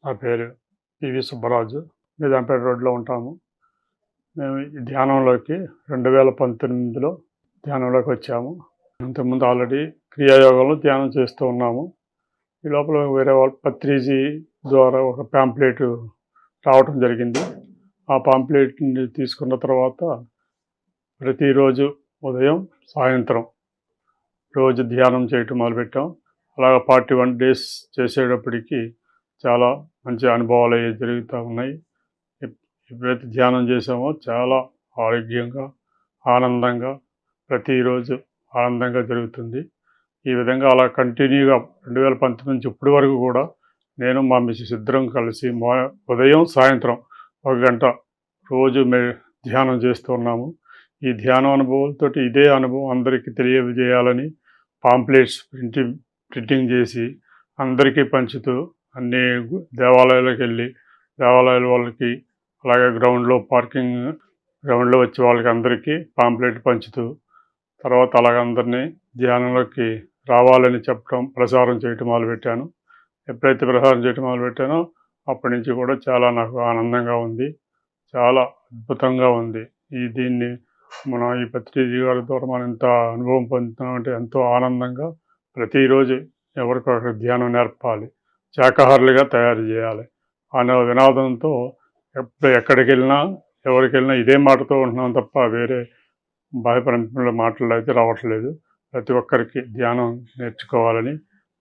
నా పేరు పివి సుబ్బరాజు. నిజాంపేట రోడ్లో ఉంటాము. మేము ఈ ధ్యానంలోకి 2019లో ధ్యానంలోకి వచ్చాము. ఇంతకుముందు ఆల్రెడీ క్రియాయోగంలో ధ్యానం చేస్తూ ఉన్నాము. ఈ లోపల వేరే వాళ్ళు పత్రిజీ ద్వారా ఒక పాంప్లెట్ రావటం జరిగింది. ఆ పాంప్లెట్ని తీసుకున్న తర్వాత ప్రతిరోజు ఉదయం సాయంత్రం రోజు ధ్యానం చేయటం మొదలుపెట్టాం. అలాగ 41 డేస్ చేసేటప్పటికి చాలా మంచి అనుభవాలు జరుగుతూ ఉన్నాయి. ఎప్పుడైతే ధ్యానం చేసామో చాలా ఆరోగ్యంగా, ఆనందంగా ప్రతిరోజు ఆనందంగా జరుగుతుంది. ఈ విధంగా అలా కంటిన్యూగా 2019 నుంచి ఇప్పటి వరకు కూడా నేను మా మిసెస్ ఇద్దరం కలిసి ఉదయం సాయంత్రం 1 గంట రోజు ధ్యానం చేస్తూ ఉన్నాము. ఈ ధ్యానం అనుభవంతో ఇదే అనుభవం అందరికీ తెలియజేయాలని పాంప్లెట్స్ ప్రింటింగ్ చేసి అందరికీ పంచుతూ అన్ని దేవాలయాలకు వెళ్ళి దేవాలయాల వాళ్ళకి, అలాగే పార్కింగ్ గ్రౌండ్లో వచ్చే వాళ్ళకి అందరికీ పాంప్లెట్ పంచుతూ తర్వాత అలాగ అందరినీ ధ్యానంలోకి రావాలని చెప్పడం, ప్రసారం చేయటం మొదలుపెట్టాను. ఎప్పుడైతే ప్రసారం చేయటం మొదలుపెట్టానో అప్పటి నుంచి కూడా చాలా నాకు ఆనందంగా ఉంది, చాలా అద్భుతంగా ఉంది. దీన్ని ఈ పత్రిజీ గారి ద్వారా మనం ఎంత అనుభవం పొందుతున్నామంటే ఎంతో ఆనందంగా ప్రతిరోజు ఎవరికొకరు ధ్యానం నేర్పాలి, శాకాహారులుగా తయారు చేయాలి అనే వినాదంతో ఎక్కడికి వెళ్ళినా ఎవరికి వెళ్ళినా ఇదే మాటతో ఉంటున్నాం తప్ప వేరే బాహ్యపరంపంలో మాటలు అయితే రావట్లేదు. ప్రతి ఒక్కరికి ధ్యానం నేర్చుకోవాలని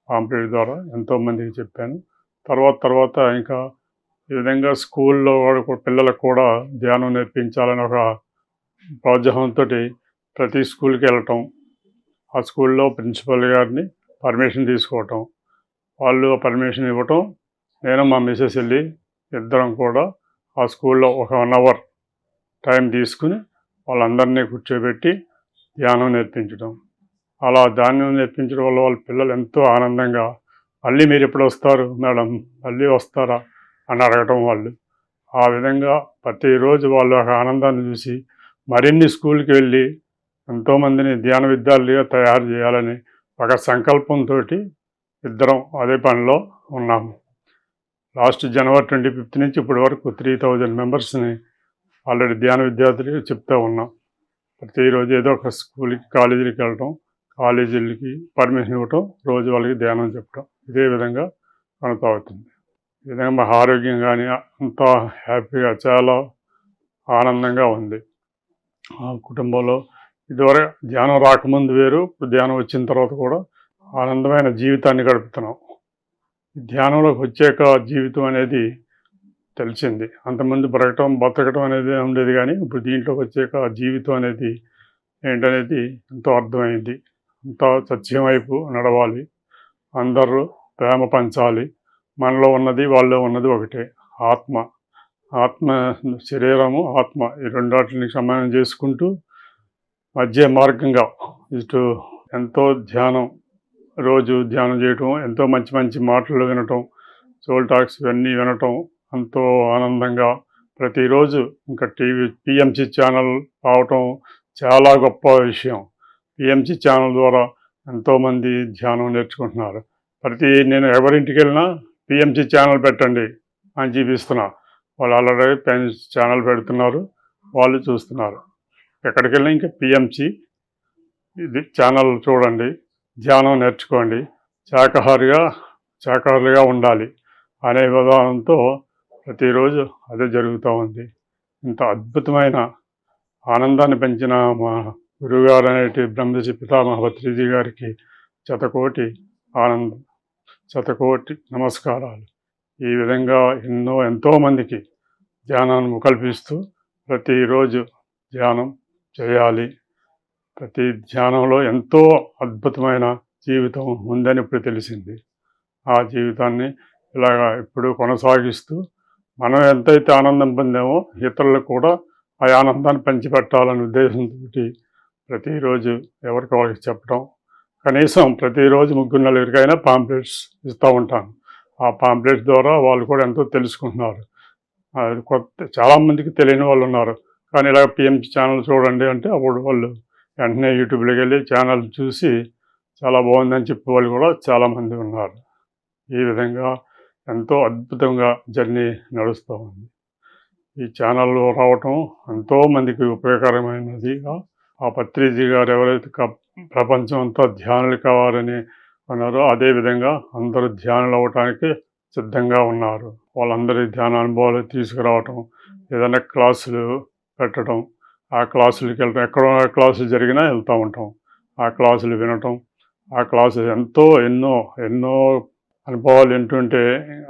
పాంప్లెట్ ద్వారా ఎంతోమందికి చెప్పాను. తర్వాత ఇంకా ఈ విధంగా స్కూల్లో పిల్లలకు కూడా ధ్యానం నేర్పించాలని ఒక ప్రోత్సాహంతో ప్రతి స్కూల్కి వెళ్ళటం, ఆ స్కూల్లో ప్రిన్సిపల్ గారిని పర్మిషన్ తీసుకోవటం, వాళ్ళు పర్మిషన్ ఇవ్వటం, నేను మా మిసెస్ వెళ్ళి ఇద్దరం కూడా ఆ స్కూల్లో ఒక 1 అవర్ టైం తీసుకుని వాళ్ళందరినీ కూర్చోబెట్టి ధ్యానం నేర్పించడం. అలా ధ్యానం నేర్పించడం వల్ల వాళ్ళ పిల్లలు ఎంతో ఆనందంగా మళ్ళీ మీరు ఎప్పుడు వస్తారు మేడం, మళ్ళీ వస్తారా అని అడగటం వాళ్ళు. ఆ విధంగా ప్రతిరోజు వాళ్ళు ఒక ఆనందాన్ని చూసి మరిన్ని స్కూల్కి వెళ్ళి ఎంతోమందిని ధ్యాన విద్యార్థులుగా తయారు చేయాలని ఒక సంకల్పంతో ఇద్దరం అదే పనిలో ఉన్నాము. లాస్ట్ జనవరి 25 నుంచి ఇప్పటి వరకు 3000 మెంబర్స్ని ఆల్రెడీ ధ్యాన విద్యార్థులుగా చెప్తూ ఉన్నాం. ప్రతిరోజు ఏదో ఒక స్కూల్కి, కాలేజీలకి వెళ్ళటం, కాలేజీలకి పర్మిషన్ ఇవ్వటం, రోజు వాళ్ళకి ధ్యానం చెప్పడం, ఇదే విధంగా కొనసాగుతుంది. ఈ విధంగా మా ఆరోగ్యం కానీ అంతా హ్యాపీగా చాలా ఆనందంగా ఉంది. ఆ కుటుంబంలో ఇదివరకు ధ్యానం రాకముందు వేరు, ఇప్పుడు ధ్యానం వచ్చిన తర్వాత కూడా ఆనందమైన జీవితాన్ని గడుపుతున్నాం. ధ్యానంలోకి వచ్చాక జీవితం అనేది తెలిసింది. అంతకుముందు బతకటం అనేది ఉండేది, కానీ ఇప్పుడు దీంట్లోకి వచ్చాక జీవితం అనేది ఏంటనేది ఎంతో అర్థమైంది. అంతా సత్యం వైపు నడవాలి, అందరూ ప్రేమ పంచాలి, మనలో ఉన్నది వాళ్ళలో ఉన్నది ఒకటే, ఆత్మ శరీరము ఆత్మ ఈ రెండాటిని సమానం చేసుకుంటూ మధ్య మార్గంగా ఇటు ఎంతో ధ్యానం, రోజు ధ్యానం చేయటం, ఎంతో మంచి మంచి మాటలు వినటం, సోల్ టాక్స్ ఇవన్నీ వినటం ఎంతో ఆనందంగా ప్రతిరోజు ఇంకా పిఎంసి ఛానల్ రావటం చాలా గొప్ప విషయం. పిఎంసి ఛానల్ ద్వారా ఎంతోమంది ధ్యానం నేర్చుకుంటున్నారు. నేను ఎవరింటికి వెళ్ళినా పిఎంసి ఛానల్ పెట్టండి అని చూపిస్తున్నా. వాళ్ళు ఆల్రెడీ ఛానల్ పెడుతున్నారు, వాళ్ళు చూస్తున్నారు. ఎక్కడికి వెళ్ళినా ఇంకా పిఎంసి ఇది ఛానల్ చూడండి, ధ్యానం నేర్చుకోండి, శాకాహారులుగా ఉండాలి అనే విధానంతో ప్రతిరోజు అదే జరుగుతూ ఉంది. ఇంత అద్భుతమైన ఆనందాన్ని పెంచిన మా గురువుగారు అనేటి బ్రహ్మశ్రీ పితామహ పత్రిజీ గారికి శతకోటి నమస్కారాలు. ఈ విధంగా ఎంతోమందికి ధ్యానాన్ని కల్పిస్తూ ప్రతిరోజు ధ్యానం చేయాలి. ప్రతి ధ్యానంలో ఎంతో అద్భుతమైన జీవితం ఉందని ఇప్పుడు తెలిసింది. ఆ జీవితాన్ని ఇలాగా ఎప్పుడూ కొనసాగిస్తూ మనం ఎంతైతే ఆనందం పొందామో ఇతరులకు కూడా ఆ ఆనందాన్ని పంచిపెట్టాలనే ఉద్దేశంతో ప్రతిరోజు ఎవరికి చెప్పడం, కనీసం ప్రతిరోజు 3-4 పాంప్లెట్స్ ఇస్తూ ఉంటాను. ఆ పాంప్లెట్స్ ద్వారా వాళ్ళు కూడా ఎంతో తెలుసుకుంటున్నారు. చాలామందికి తెలియని వాళ్ళు ఉన్నారు, కానీ ఇలా పిఎంసి ఛానల్ చూడండి అంటే అప్పుడు వాళ్ళు వెంటనే యూట్యూబ్లోకి వెళ్ళి ఛానల్ చూసి చాలా బాగుందని చెప్పే వాళ్ళు కూడా చాలామంది ఉన్నారు. ఈ విధంగా ఎంతో అద్భుతంగా జర్నీ నడుస్తూ ఉంది. ఈ ఛానల్లో రావటం ఎంతోమందికి ఉపయోగకరమైనదిగా ఆ పత్రిజీ గారు ఎవరైతే ప్రపంచం అంతా ధ్యానులు కావాలని అన్నారో అదేవిధంగా అందరూ ధ్యానులు అవ్వటానికి సిద్ధంగా ఉన్నారు. వాళ్ళందరి ధ్యాన అనుభవాలు తీసుకురావటం, ఏదైనా క్లాసులు పెట్టడం, ఆ క్లాసులకి వెళ్ళటం, ఎక్కడ క్లాసులు జరిగినా వెళ్తూ ఉంటాం. ఆ క్లాసులు వినటం, ఆ క్లాసులు ఎన్నో ఎన్నో అనుభవాలు వింటుంటే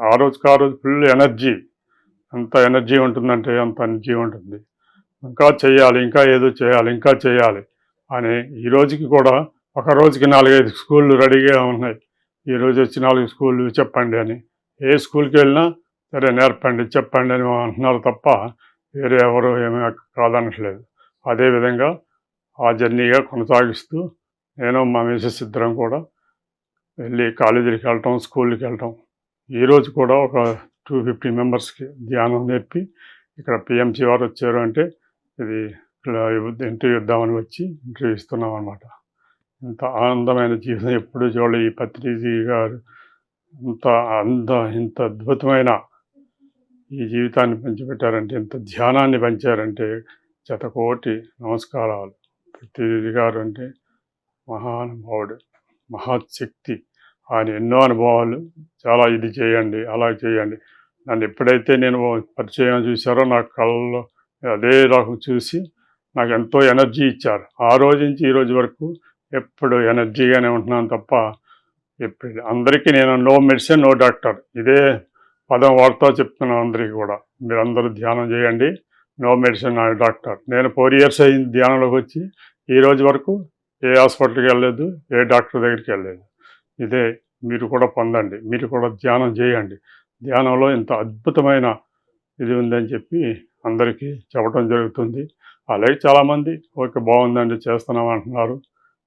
ఆ రోజు ఫుల్ ఎనర్జీ, ఎంత ఎనర్జీ ఉంటుందంటే అంత ఎనర్జీ ఉంటుంది. ఇంకా చేయాలి, ఇంకా ఏదో చేయాలి, ఇంకా చేయాలి అని ఈ రోజుకి కూడా ఒక రోజుకి 4-5 స్కూళ్ళు రెడీగా ఉన్నాయి. ఈరోజు వచ్చి 4 స్కూళ్ళు చెప్పండి అని, ఏ స్కూల్కి వెళ్ళినా సరే నేర్పండి చెప్పండి అని అంటున్నారు తప్ప వేరే ఎవరు ఏమీ కాదనట్లేదు. అదేవిధంగా ఆ జర్నీగా కొనసాగిస్తూ నేను మా మిసెస్ ఇద్దరం కూడా వెళ్ళి కాలేజీకి వెళ్ళటం, స్కూల్కి వెళ్ళటం. ఈరోజు కూడా ఒక 250 మెంబర్స్కి ధ్యానం నేర్పి ఇక్కడ పిఎంసి వారు వచ్చారు అంటే ఇది ఇంటర్వ్యూ ఇద్దామని వచ్చి ఇంటర్వ్యూ ఇస్తున్నాం అన్నమాట. ఇంత ఆనందమైన జీవితం ఎప్పుడు చూడలే. ఈ పత్రిజీ గారు ఇంత అద్భుతమైన ఈ జీవితాన్ని పంచిపెట్టారంటే, ఇంత ధ్యానాన్ని పంచారంటే శతకోటి నమస్కారాలు. పత్రిజీ గారు అంటే మహానుభావుడు, మహాశక్తి. ఆయన ఎన్నో అనుభవాలు, చాలా ఇది చేయండి, అలా చేయండి. నన్ను ఎప్పుడైతే నేను పరిచయం చూశారో నా కళ్ళలో అదే రకం చూసి నాకు ఎంతో ఎనర్జీ ఇచ్చారు. ఆ రోజు నుంచి ఈ రోజు వరకు ఎప్పుడు ఎనర్జీగానే ఉంటున్నాను తప్ప ఎప్పుడు అందరికీ నేను నో మెడిసిన్ నో డాక్టర్ ఇదే పదం వాడుతూ చెప్తున్నాను అందరికీ కూడా. మీరందరూ ధ్యానం చేయండి, నో మెడిసిన్ నో డాక్టర్. నేను 4 years అయింది ధ్యానంలోకి వచ్చి, ఈ రోజు వరకు ఏ హాస్పిటల్కి వెళ్ళలేదు, ఏ డాక్టర్ దగ్గరికి వెళ్ళలేదు. ఇదే మీరు కూడా పొందండి, మీరు కూడా ధ్యానం చేయండి. ధ్యానంలో ఇంత అద్భుతమైన ఇది ఉందని చెప్పి అందరికీ చెప్పడం జరుగుతుంది. అలాగే చాలామంది ఓకే బాగుందండి చేస్తున్నాం అంటున్నారు,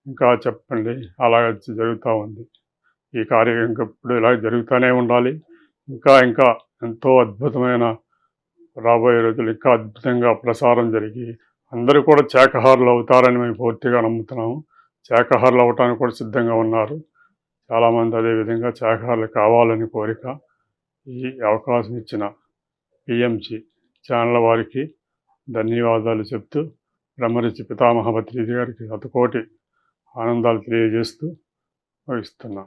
ఇంకా చెప్పండి, అలా జరుగుతూ ఉంది. ఈ కార్యక్రమం ఇప్పుడు ఇలా జరుగుతూనే ఉండాలి. ఇంకా ఇంకా ఎంతో అద్భుతమైన రాబోయే రోజులు ఇంకా అద్భుతంగా ప్రసారం జరిగి అందరూ కూడా శాఖాహారులు అవుతారని మేము పూర్తిగా నమ్ముతున్నాము. శాఖాహారులు అవ్వటానికి కూడా సిద్ధంగా ఉన్నారు చాలామంది. అదేవిధంగా శాఖాహారులు కావాలని కోరిక. ఈ అవకాశం ఇచ్చిన పిఎంసి ఛానల్ వారికి ధన్యవాదాలు చెప్తూ బ్రహ్మర్షి పితామహ పత్రిజీ గారికి శతకోటి ఆనందాలు తెలియజేస్తూ ముగిస్తున్నాను.